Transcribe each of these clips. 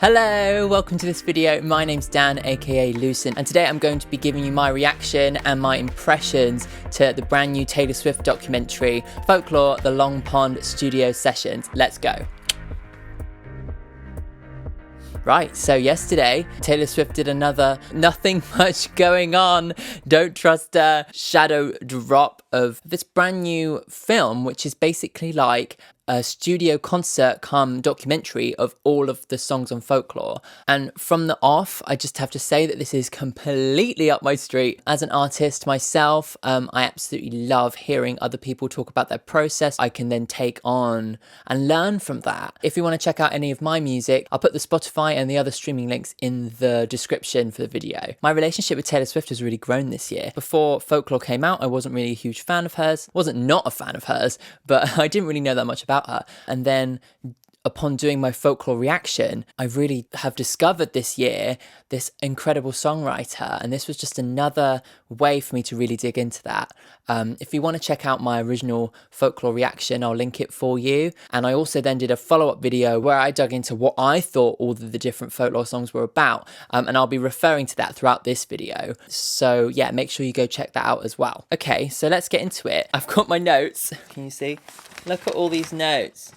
Hello, welcome to this video. My name's Dan, aka Lucent, and today I'm going to be giving you my reaction and my impressions to the brand new Taylor Swift documentary, Folklore, The Long Pond Studio Sessions. Let's go. Right, so yesterday, Taylor Swift did another nothing much going on, don't trust her shadow drop of this brand new film, which is basically like a studio concert come documentary of all of the songs on Folklore. And from the off, I just have to say that this is completely up my street. As an artist myself, I absolutely love hearing other people talk about their process. I can then take on and learn from that. If you want to check out any of my music, I'll put the Spotify and the other streaming links in the description for the video. My relationship with Taylor Swift has really grown this year. Before Folklore came out, I wasn't really a huge fan of hers. Wasn't not a fan of hers, but I didn't really know that much about her. And then upon doing my Folklore reaction, I really have discovered this year this incredible songwriter, and this was just another way for me to really dig into that. If you want to check out my original Folklore reaction, I'll link it for you. And I also then did a follow-up video where I dug into what I thought all the different Folklore songs were about, and I'll be referring to that throughout this video. So yeah, make sure you go check that out as well. Okay, so let's get into it. I've got my notes. Can you see? Look at all these notes.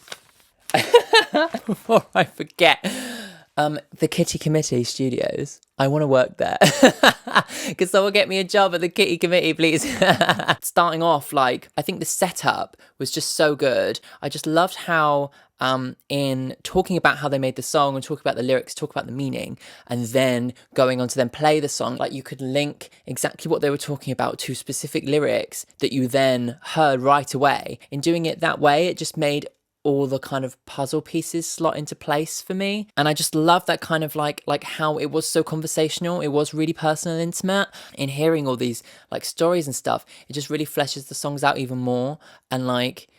Before I forget, the Kitty Committee Studios. I want to work there. Could someone get me a job at the Kitty Committee, please? Starting off, like, I think the setup was just so good. I just loved how in talking about how they made the song and talking about the lyrics, talk about the meaning, and then going on to then play the song, like you could link exactly what they were talking about to specific lyrics that you then heard right away. In doing it that way, it just made all the kind of puzzle pieces slot into place for me. And I just love that kind of like how it was so conversational. It was really personal and intimate. In hearing all these like stories and stuff, it just really fleshes the songs out even more. And like,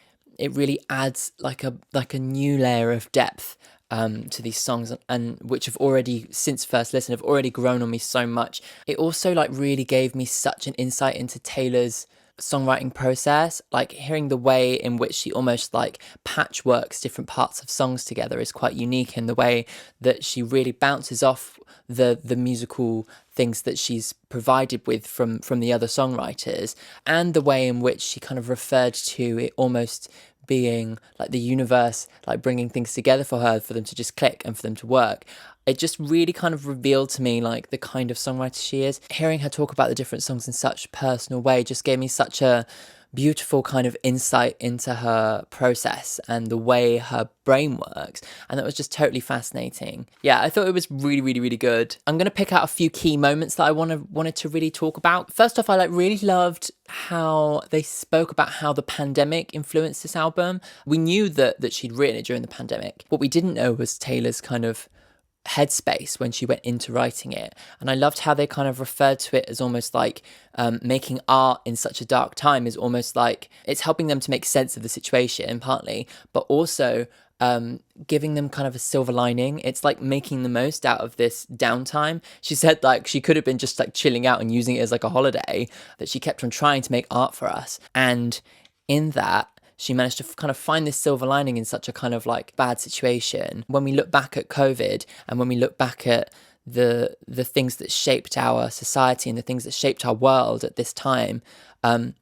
it really adds like a new layer of depth to these songs, and which have already, since first listen, have already grown on me so much. It also like really gave me such an insight into Taylor's songwriting process. Like hearing the way in which she almost like patchworks different parts of songs together is quite unique, in the way that she really bounces off the musical things that she's provided with from the other songwriters, and the way in which she kind of referred to it almost being like the universe like bringing things together for her, for them to just click and for them to work. It just really kind of revealed to me like the kind of songwriter she is. Hearing her talk about the different songs in such a personal way just gave me such a beautiful kind of insight into her process and the way her brain works, and that was just totally fascinating. Yeah, I thought it was really, really, really good. I'm going to pick out a few key moments that I wanted to really talk about. First off, I like really loved how they spoke about how the pandemic influenced this album. We knew that she'd written it during the pandemic. What we didn't know was Taylor's kind of headspace when she went into writing it. And I loved how they kind of referred to it as almost like making art in such a dark time is almost like it's helping them to make sense of the situation partly, but also giving them kind of a silver lining. It's like making the most out of this downtime. She said like she could have been just like chilling out and using it as like a holiday, that she kept on trying to make art for us. And in that, she managed to kind of find this silver lining in such a kind of like bad situation. When we look back at COVID, and when we look back at the things that shaped our society and the things that shaped our world at this time,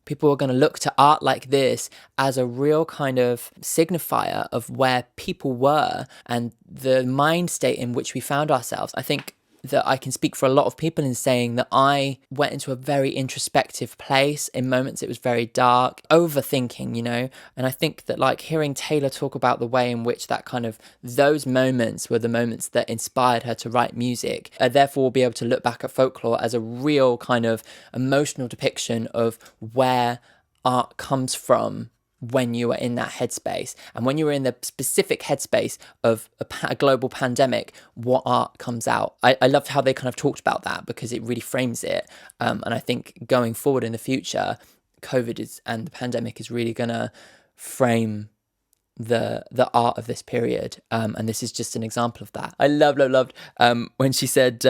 people are going to look to art like this as a real kind of signifier of where people were and the mind state in which we found ourselves. I think that I can speak for a lot of people in saying that I went into a very introspective place. In moments it was very dark, overthinking, you know. And I think that like hearing Taylor talk about the way in which that kind of, those moments were the moments that inspired her to write music, therefore we'll be able to look back at Folklore as a real kind of emotional depiction of where art comes from when you are in that headspace, and when you were in the specific headspace of a global pandemic, what art comes out. I loved how they kind of talked about that, because it really frames it, and I think going forward in the future, COVID and the pandemic is really gonna frame the art of this period, and this is just an example of that. I loved when she said,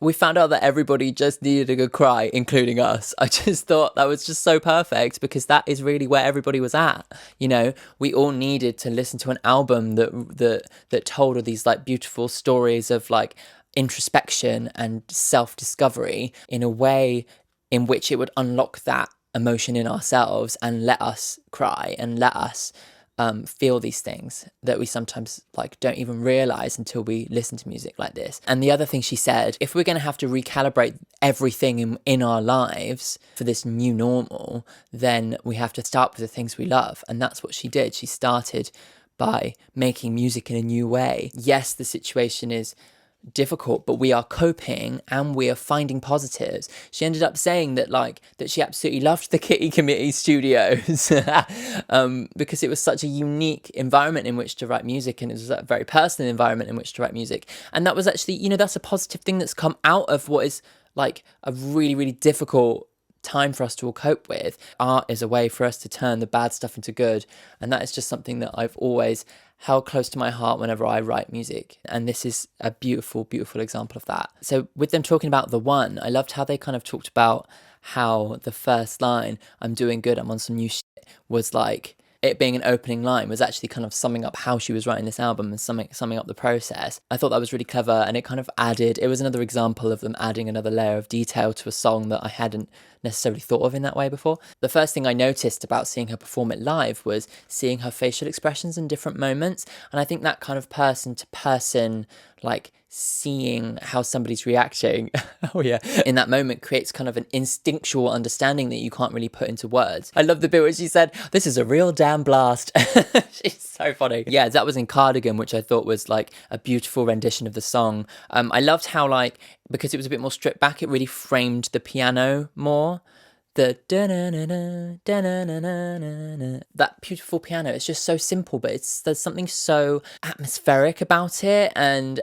we found out that everybody just needed a good cry, including us. I just thought that was just so perfect, because that is really where everybody was at. You know, we all needed to listen to an album that told all these like beautiful stories of like introspection and self-discovery in a way in which it would unlock that emotion in ourselves and let us cry and let us feel these things that we sometimes like don't even realize until we listen to music like this. And the other thing she said, if we're going to have to recalibrate everything in our lives for this new normal, then we have to start with the things we love. And that's what she did. She started by making music in a new way. Yes, the situation is difficult, but we are coping and we are finding positives. She ended up saying that she absolutely loved the Kitty Committee studios because it was such a unique environment in which to write music, and it was a very personal environment in which to write music. And that was actually, you know, that's a positive thing that's come out of what is like a really, really difficult time for us to all cope with. Art is a way for us to turn the bad stuff into good, and that is just something that I've always held close to my heart whenever I write music, and this is a beautiful example of that. So with them talking about The One, I loved how they kind of talked about how the first line, "I'm doing good, I'm on some new shit," was like, it being an opening line was actually kind of summing up how she was writing this album and summing up the process. I thought that was really clever, and it kind of added, it was another example of them adding another layer of detail to a song that I hadn't necessarily thought of in that way before. The first thing I noticed about seeing her perform it live was seeing her facial expressions in different moments, and I think that kind of person to person, like seeing how somebody's reacting oh yeah, in that moment creates kind of an instinctual understanding that you can't really put into words. I love the bit where she said, "This is a real damn blast." She's so funny. Yeah, that was in Cardigan, which I thought was like a beautiful rendition of the song. I loved how, like, because it was a bit more stripped back, it really framed the piano more. The da-na-na-na, da-na-na-na-na, that beautiful piano. It's just so simple, but there's something so atmospheric about it, and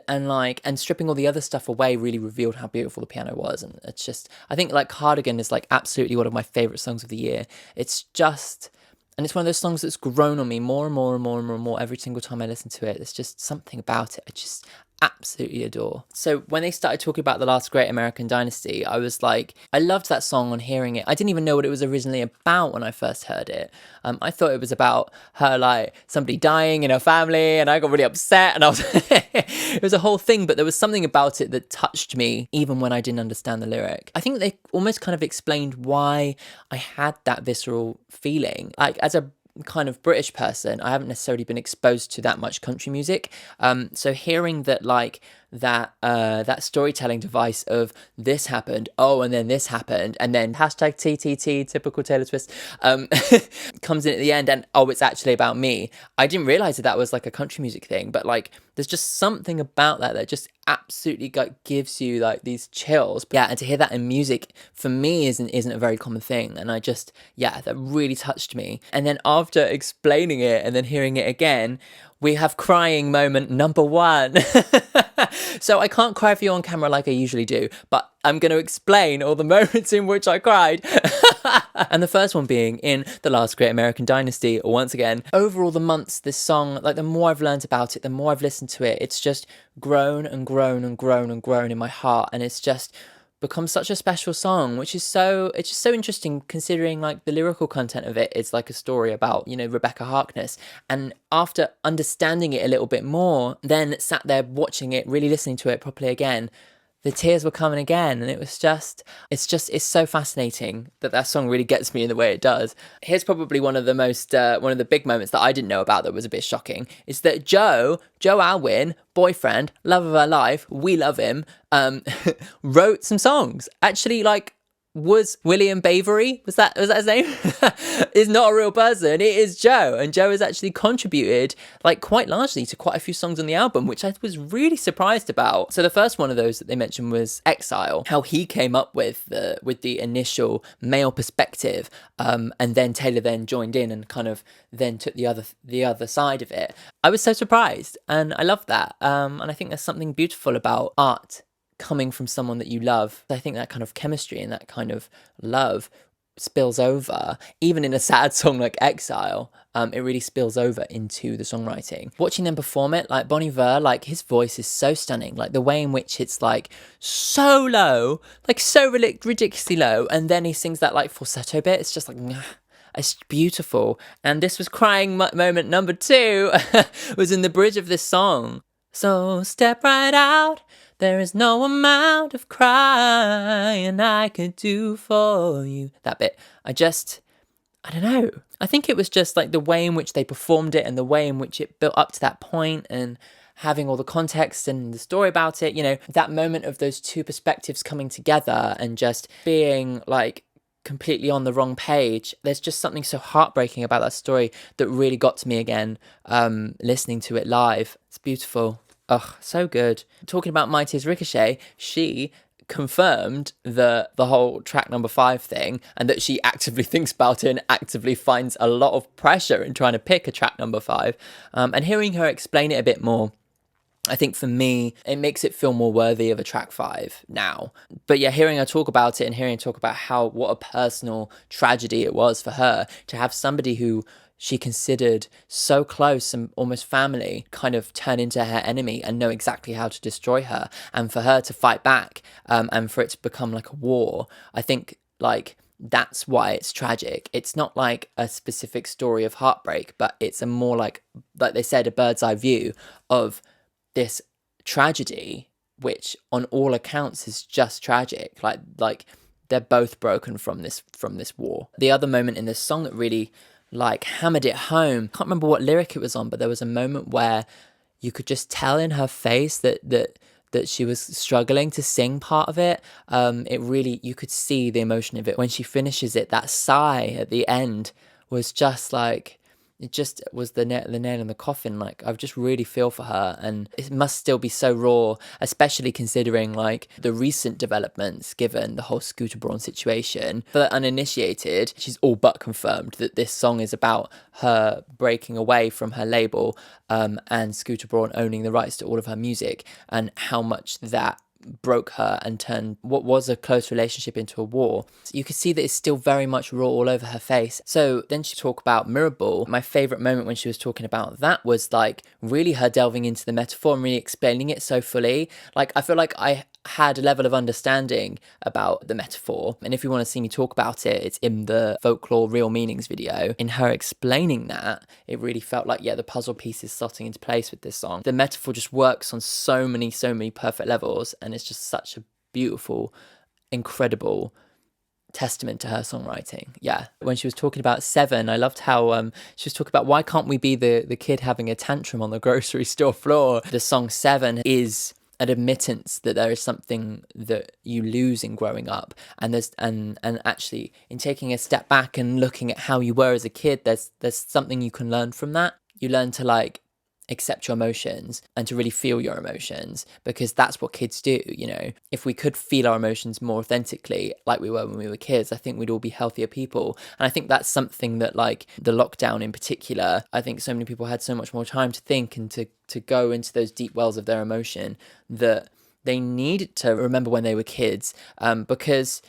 stripping all the other stuff away really revealed how beautiful the piano was. And it's just, I think like Cardigan is like absolutely one of my favorite songs of the year. It's just, and it's one of those songs that's grown on me more and more and more and more and more every single time I listen to it. There's just something about it I just absolutely adore. So when they started talking about the last great American dynasty, I was like, I loved that song on hearing it. I didn't even know what it was originally about when I first heard it. I thought it was about her, like somebody dying in her family, and I got really upset, and I was it was a whole thing, but there was something about it that touched me even when I didn't understand the lyric. I think they almost kind of explained why I had that visceral feeling. Like, as a kind of British person, I haven't necessarily been exposed to that much country music, so hearing that, like, that storytelling device of this happened, oh, and then this happened, and then hashtag TTT, typical Taylor Swift, comes in at the end, and oh, it's actually about me. I didn't realize that was like a country music thing, but like there's just something about that just absolutely like gives you like these chills. Yeah, and to hear that in music for me isn't a very common thing, and I just, yeah, that really touched me. And then after explaining it and then hearing it again, we have crying moment number one. So I can't cry for you on camera like I usually do, but I'm going to explain all the moments in which I cried. And the first one being in The Last Great American Dynasty, once again. Over all the months, this song, like the more I've learned about it, the more I've listened to it, it's just grown and grown and grown and grown in my heart. And it's just become such a special song, which is it's just so interesting considering like the lyrical content of it is like a story about, you know, Rebecca Harkness. And after understanding it a little bit more, then sat there watching it, really listening to it properly again, the tears were coming again, and it's so fascinating that song really gets me in the way it does. Here's probably one of the big moments that I didn't know about that was a bit shocking, is that Joe Alwyn, boyfriend, love of her life, we love him, wrote some songs. Actually, like, was William Bowery, was that his name? Is not a real person. It is Joe, and Joe has actually contributed like quite largely to quite a few songs on the album, which I was really surprised about. So the first one of those that they mentioned was Exile, how he came up with the initial male perspective, and then Taylor then joined in and kind of then took the other side of it. I was so surprised, and I love that, and I think there's something beautiful about art coming from someone that you love. I think that kind of chemistry and that kind of love spills over, even in a sad song like Exile. It really spills over into the songwriting. Watching them perform it, like Bon Iver, like his voice is so stunning. Like the way in which it's like so low, like so ridiculously low, and then he sings that like falsetto bit. It's just like, it's beautiful. And this was crying moment number 2, was in the bridge of this song. So step right out. There is no amount of crying I could do for you. That bit. I don't know. I think it was just like the way in which they performed it and the way in which it built up to that point, and having all the context and the story about it, you know, that moment of those two perspectives coming together and just being like completely on the wrong page. There's just something so heartbreaking about that story that really got to me again, listening to it live. It's beautiful. Ugh, so good. Talking about Mighty's Ricochet, she confirmed the whole track number 5 thing, and that she actively thinks about it and actively finds a lot of pressure in trying to pick a track number 5. And hearing her explain it a bit more, I think for me, it makes it feel more worthy of a track 5 now. But yeah, hearing her talk about it and hearing her talk about what a personal tragedy it was for her to have somebody who she considered so close and almost family kind of turn into her enemy and know exactly how to destroy her, and for her to fight back, and for it to become like a war. I think like that's why it's tragic. It's not like a specific story of heartbreak, but it's a more like they said, a bird's eye view of this tragedy, which on all accounts is just tragic. Like they're both broken from this war. The other moment in this song that really like hammered it home, can't remember what lyric it was on, but there was a moment where you could just tell in her face that she was struggling to sing part of it. It really, you could see the emotion of it when she finishes it. That sigh at the end was just like, it just was the nail in the coffin. Like, I just really feel for her, and it must still be so raw, especially considering like the recent developments given the whole Scooter Braun situation. For the uninitiated, she's all but confirmed that this song is about her breaking away from her label, and Scooter Braun owning the rights to all of her music, and how much that broke her and turned what was a close relationship into a war. So you could see that it's still very much raw all over her face. So then she talked about Mirrorball. My favourite moment when she was talking about that was like really her delving into the metaphor and really explaining it so fully. Like, I feel like I had a level of understanding about the metaphor, and if you want to see me talk about it, it's in the Folklore Real Meanings video. In her explaining that, it really felt like, yeah, the puzzle pieces slotting into place with this song. The metaphor just works on so many perfect levels, and it's just such a beautiful, incredible testament to her songwriting. Yeah. When she was talking about 7, I loved how she was talking about, why can't we be the kid having a tantrum on the grocery store floor? The song 7 is an admittance that there is something that you lose in growing up, and there's and actually in taking a step back and looking at how you were as a kid, there's something you can learn from that. You learn to like accept your emotions and to really feel your emotions, because that's what kids do. You know, if we could feel our emotions more authentically like we were when we were kids, I think we'd all be healthier people. And I think that's something that, like the lockdown in particular, I think so many people had so much more time to think and to go into those deep wells of their emotion that they needed to remember when they were kids, because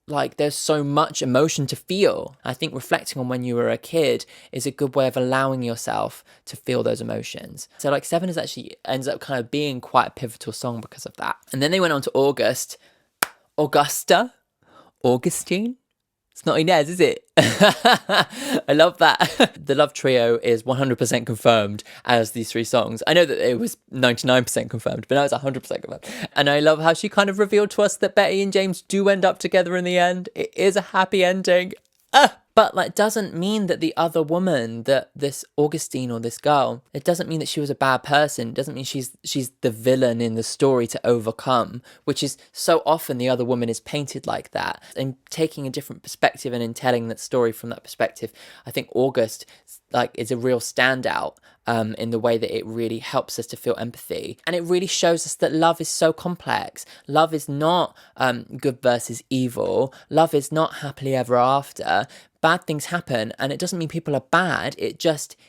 like there's so much emotion to feel. I think reflecting on when you were a kid is a good way of allowing yourself to feel those emotions. So like 7 is actually ends up kind of being quite a pivotal song because of that. And then they went on to Augustine. It's not Inez, is it? I love that. The love trio is 100% confirmed as these 3 songs. I know that it was 99% confirmed, but now it's 100% confirmed. And I love how she kind of revealed to us that Betty and James do end up together in the end. It is a happy ending. But like, doesn't mean that the other woman, that this Augustine or this girl, it doesn't mean that she was a bad person. It doesn't mean she's the villain in the story to overcome, which is so often the other woman is painted like that. And taking a different perspective and in telling that story from that perspective, I think August like is a real standout in the way that it really helps us to feel empathy. And it really shows us that love is so complex. Love is not good versus evil. Love is not happily ever after. bad things happen, and it doesn't mean people are bad. It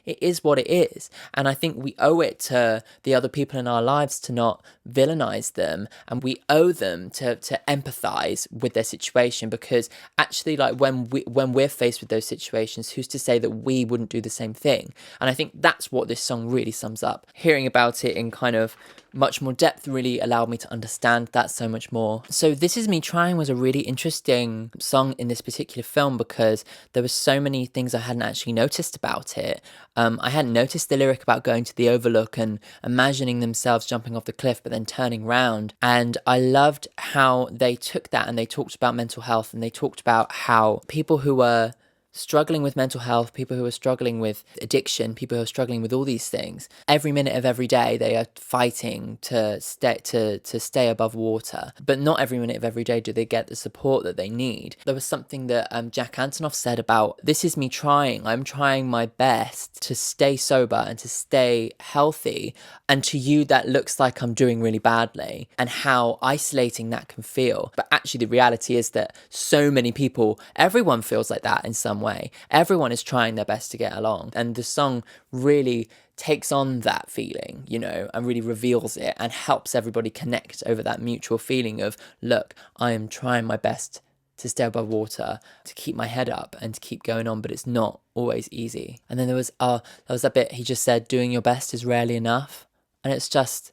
is what it is. And I think we owe it to the other people in our lives to not villainize them, and we owe them to empathize with their situation, because actually, like, when we're faced with those situations, who's to say that we wouldn't do the same thing? And I think that's what this song really sums up. Hearing about it in kind of much more depth really allowed me to understand that so much more. So This Is Me Trying was a really interesting song in this particular film, because there were so many things I hadn't actually noticed about it. I hadn't noticed the lyric about going to the overlook and imagining themselves jumping off the cliff but then turning round. And I loved how they took that and they talked about mental health, and they talked about how people who were struggling with mental health, people who are struggling with addiction, people who are struggling with all these things, every minute of every day they are fighting to stay above water. But not every minute of every day do they get the support that they need. There was something that Jack Antonoff said about, this is me trying. I'm trying my best to stay sober and to stay healthy. And to you, that looks like I'm doing really badly, and how isolating that can feel. But actually, the reality is that so many people, everyone feels like that in some way. Everyone is trying their best to get along. And the song really takes on that feeling, you know, and really reveals it and helps everybody connect over that mutual feeling of, look, I am trying my best to stay above water, to keep my head up and to keep going on, but it's not always easy. And then there was that bit he just said, doing your best is rarely enough. And it's just,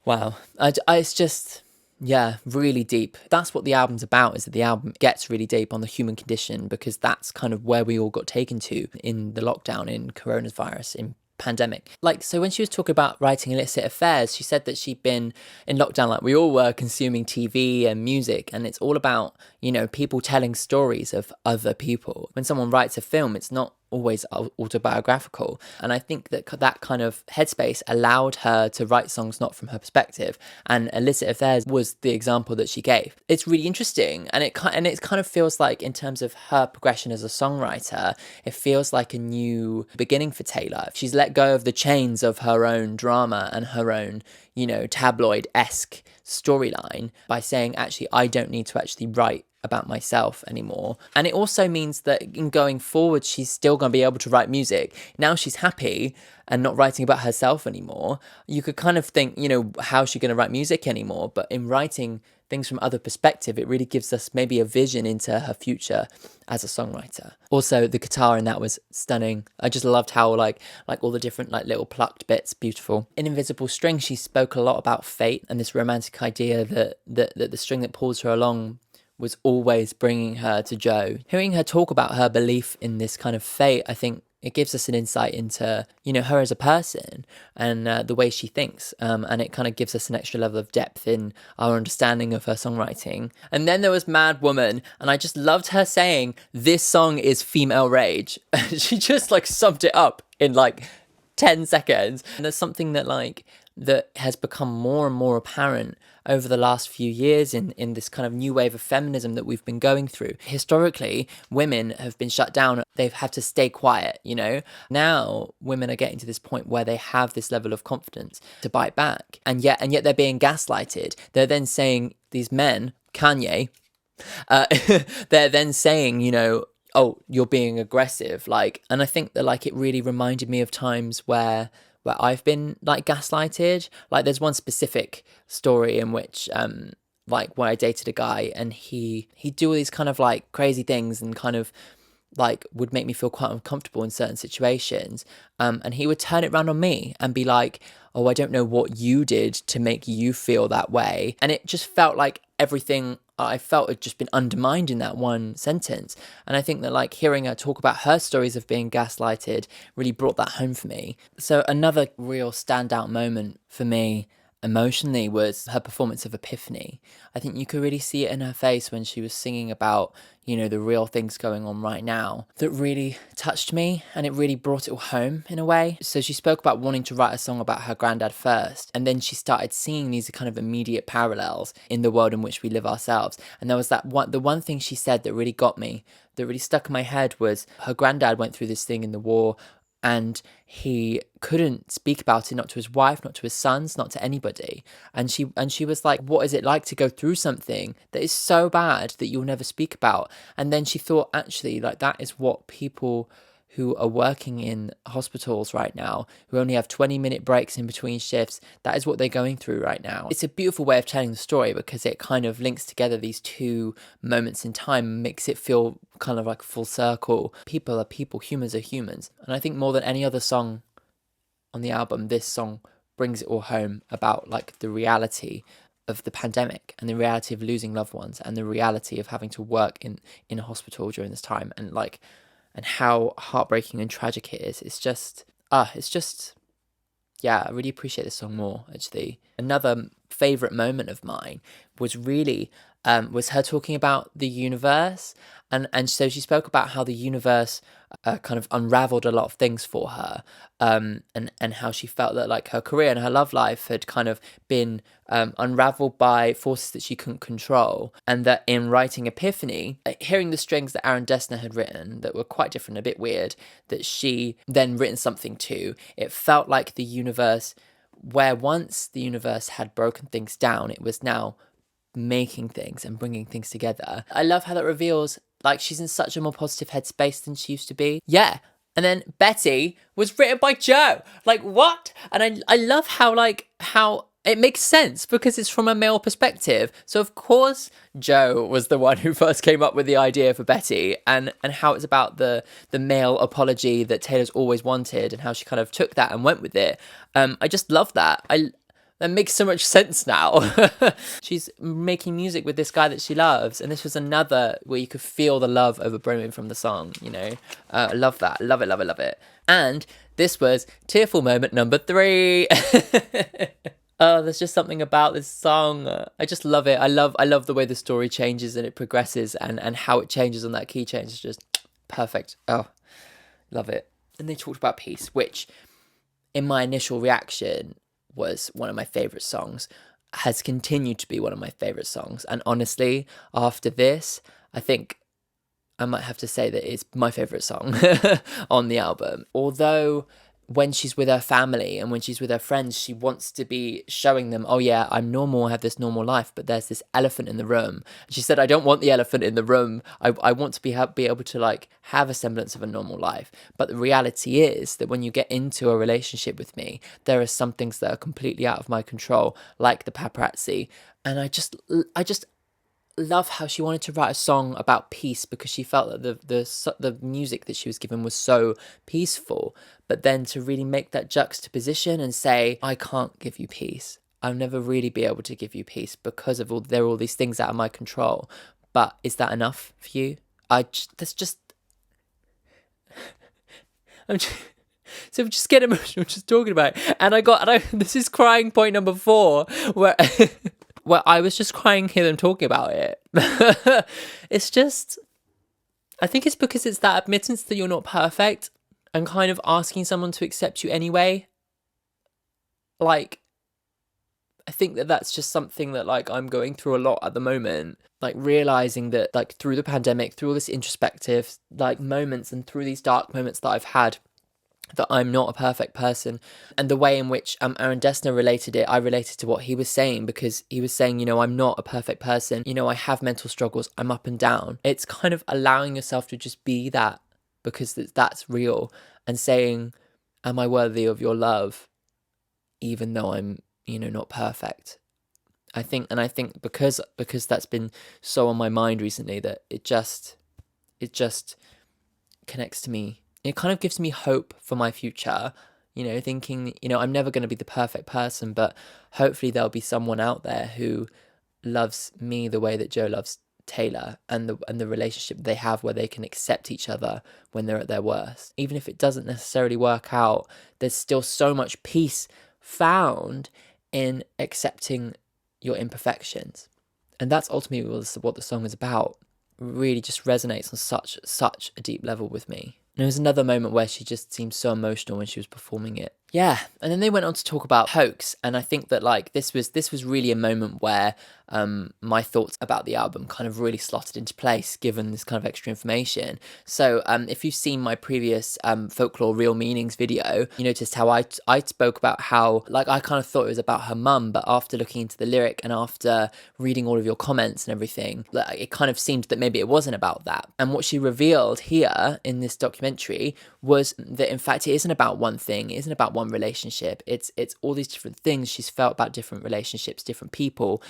wow. It's just, yeah, really deep. That's what the album's about, is that the album gets really deep on the human condition, because that's kind of where we all got taken to in the lockdown, in coronavirus, in pandemic. Like, so when she was talking about writing Illicit Affairs, she said that she'd been in lockdown, like we all were, consuming TV and music, and it's all about, you know, people telling stories of other people. When someone writes a film, it's not always autobiographical, and I think that that kind of headspace allowed her to write songs not from her perspective, and Illicit Affairs was the example that she gave. It's really interesting, and it kind of feels like, in terms of her progression as a songwriter, it feels like a new beginning for Taylor. She's let go of the chains of her own drama and her own, you know, tabloid-esque storyline by saying, actually, I don't need to actually write about myself anymore. And it also means that in going forward, she's still going to be able to write music. Now she's happy and not writing about herself anymore. You could kind of think, you know, how's she going to write music anymore? But in writing things from other perspective, it really gives us maybe a vision into her future as a songwriter. Also, the guitar in that was stunning. I just loved how like all the different like little plucked bits, beautiful. In Invisible String, she spoke a lot about fate and this romantic idea that the string that pulls her along was always bringing her to Joe. Hearing her talk about her belief in this kind of fate, I think it gives us an insight into, you know, her as a person and the way she thinks. And it kind of gives us an extra level of depth in our understanding of her songwriting. And then there was Mad Woman, and I just loved her saying, this song is female rage. She just like summed it up in like 10 seconds. And there's something that has become more and more apparent over the last few years in this kind of new wave of feminism that we've been going through. Historically, women have been shut down. They've had to stay quiet, you know. Now, women are getting to this point where they have this level of confidence to bite back. And yet they're being gaslighted. They're then saying, these men, Kanye, they're then saying, you know, oh, you're being aggressive. Like, and I think that like it really reminded me of times where I've been like gaslighted. Like there's one specific story in which like when I dated a guy and he'd do all these kind of like crazy things and kind of like would make me feel quite uncomfortable in certain situations. And he would turn it around on me and be like, oh, I don't know what you did to make you feel that way. And it just felt like everything I felt had just been undermined in that one sentence. And I think that like hearing her talk about her stories of being gaslighted really brought that home for me. So another real standout moment for me emotionally was her performance of Epiphany. I think you could really see it in her face when she was singing about, you know, the real things going on right now that really touched me, and it really brought it all home in a way. So she spoke about wanting to write a song about her granddad first, and then she started seeing these kind of immediate parallels in the world in which we live ourselves. And there was the one thing she said that really got me, that really stuck in my head, was her granddad went through this thing in the war, and he couldn't speak about it, not to his wife, not to his sons, not to anybody. And she was like, what is it like to go through something that is so bad that you'll never speak about? And then she thought, actually, like, that is what people who are working in hospitals right now, who only have 20-minute breaks in between shifts, that is what they're going through right now. It's a beautiful way of telling the story because it kind of links together these two moments in time, makes it feel kind of like full circle. People are people, humans are humans. And I think more than any other song on the album, this song brings it all home about like the reality of the pandemic and the reality of losing loved ones and the reality of having to work in a hospital during this time, and how heartbreaking and tragic it is. It's just, yeah, I really appreciate this song more, actually. Another favourite moment of mine was really, was her talking about the universe. And so she spoke about how the universe kind of unravelled a lot of things for her, and how she felt that like her career and her love life had kind of been unravelled by forces that she couldn't control, and that in writing Epiphany, hearing the strings that Aaron Dessner had written that were quite different, a bit weird, that she then written something to, it felt like the universe, where once the universe had broken things down, it was now making things and bringing things together. I love how that reveals like she's in such a more positive headspace than she used to be. Yeah. And then Betty was written by Joe. Like, what? And I love how it makes sense because it's from a male perspective. So of course Joe was the one who first came up with the idea for Betty, and how it's about the male apology that Taylor's always wanted, and how she kind of took that and went with it. I just love that. That makes so much sense now. She's making music with this guy that she loves, and this was another where you could feel the love overbrimming from the song, you know? I love that. Love it, love it, love it. And this was tearful moment number 3. Oh, there's just something about this song. I just love it. I love the way the story changes and it progresses, and how it changes on that key change is just perfect. Oh, love it. And they talked about peace, which in my initial reaction was one of my favourite songs, has continued to be one of my favourite songs. And honestly, after this, I think I might have to say that it's my favourite song on the album. Although when she's with her family and when she's with her friends, she wants to be showing them, oh yeah, I'm normal, I have this normal life, but there's this elephant in the room. And she said, I don't want the elephant in the room. I want to be able to like have a semblance of a normal life. But the reality is that when you get into a relationship with me, there are some things that are completely out of my control, like the paparazzi. And I just love how she wanted to write a song about peace because she felt that the music that she was given was so peaceful, but then to really make that juxtaposition and say, I can't give you peace. I'll never really be able to give you peace because of there are all these things out of my control. But is that enough for you? I'm just get emotional just talking about it. And this is crying point number 4 where well, I was just crying here them talking about it. It's just, I think it's because it's that admittance that you're not perfect and kind of asking someone to accept you anyway. Like, I think that that's just something that like I'm going through a lot at the moment. Like realizing that like through the pandemic, through all this introspective like moments and through these dark moments that I've had, that I'm not a perfect person. And the way in which Aaron Dessner related it, I related to what he was saying, because he was saying, you know, I'm not a perfect person. You know, I have mental struggles. I'm up and down. It's kind of allowing yourself to just be that because that's real, and saying, am I worthy of your love, even though I'm, you know, not perfect. I think because that's been so on my mind recently that it just connects to me. It kind of gives me hope for my future, you know, thinking, you know, I'm never going to be the perfect person, but hopefully there'll be someone out there who loves me the way that Joe loves Taylor, and the relationship they have where they can accept each other when they're at their worst. Even if it doesn't necessarily work out, there's still so much peace found in accepting your imperfections. And that's ultimately what the song is about. It really just resonates on such a deep level with me. And there was another moment where she just seemed so emotional when she was performing it. Yeah, and then they went on to talk about Hoax, and I think that like this was really a moment where my thoughts about the album kind of really slotted into place given this kind of extra information. So if you've seen my previous Folklore Real Meanings video, you noticed how I spoke about how like I kind of thought it was about her mum, but after looking into the lyric and after reading all of your comments and everything, like, it kind of seemed that maybe it wasn't about that. And what she revealed here in this documentary was that in fact it isn't about one thing, it isn't about one relationship. It's all these different things she's felt about different relationships, different people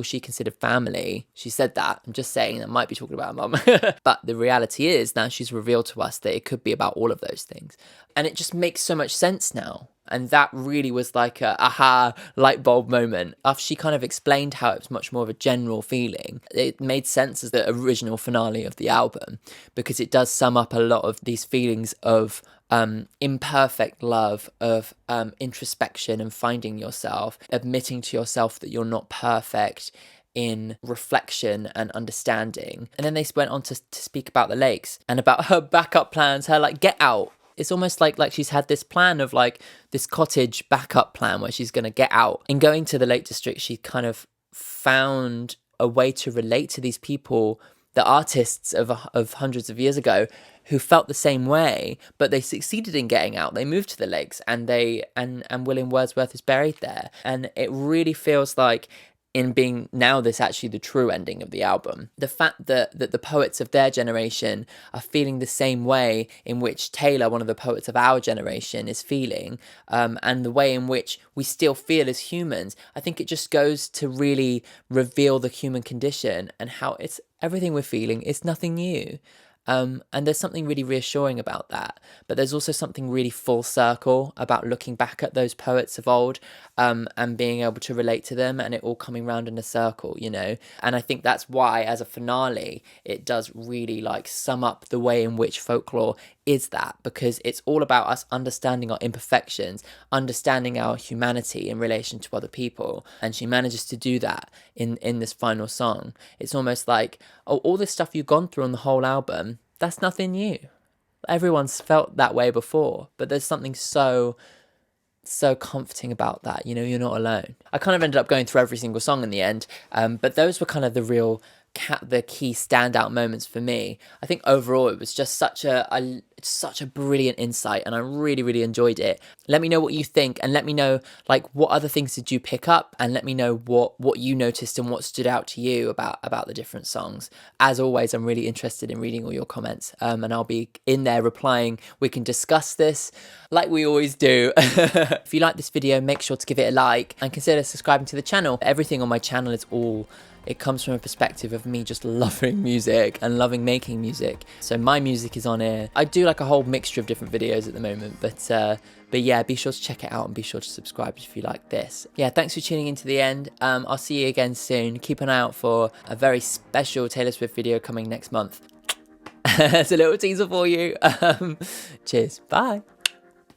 she considered family. She said that. I'm just saying that might be talking about her mum. But the reality is now she's revealed to us that it could be about all of those things. And it just makes so much sense now. And that really was like a aha light bulb moment. After she kind of explained how it was much more of a general feeling, it made sense as the original finale of the album, because it does sum up a lot of these feelings of imperfect love, of introspection and finding yourself, admitting to yourself that you're not perfect, in reflection and understanding. And then they went on to speak about the lakes and about her backup plans, her like get out. It's almost like she's had this plan of like this cottage backup plan where she's going to get out. In going to the Lake District, she kind of found a way to relate to these people, the artists of hundreds of years ago, who felt the same way, but they succeeded in getting out. They moved to the lakes, and William Wordsworth is buried there. And it really feels like, in being now this actually the true ending of the album, the fact that the poets of their generation are feeling the same way in which Taylor, one of the poets of our generation, is feeling, and the way in which we still feel as humans, I think it just goes to really reveal the human condition and how it's everything we're feeling is nothing new. And there's something really reassuring about that. But there's also something really full circle about looking back at those poets of old, and being able to relate to them, and it all coming round in a circle, you know? And I think that's why, as a finale, it does really like sum up the way in which folklore is that, because it's all about us understanding our imperfections, understanding our humanity in relation to other people. And she manages to do that in this final song. It's almost like, oh, all this stuff you've gone through on the whole album, that's nothing new. Everyone's felt that way before, but there's something so comforting about that, you know, you're not alone. I kind of ended up going through every single song in the end, but those were kind of the key standout moments for me. I think overall it was just such a brilliant insight, and I really, really enjoyed it. Let me know what you think, and let me know like what other things did you pick up, and let me know what you noticed and what stood out to you about the different songs. As always, I'm really interested in reading all your comments, and I'll be in there replying. We can discuss this like we always do. If you like this video, make sure to give it a like and consider subscribing to the channel. Everything on my channel is it comes from a perspective of me just loving music and loving making music. So my music is on here. I do like a whole mixture of different videos at the moment, but yeah, be sure to check it out and be sure to subscribe if you like this. Yeah, thanks for tuning in to the end. I'll see you again soon. Keep an eye out for a very special Taylor Swift video coming next month. It's a little teaser for you. Cheers. Bye.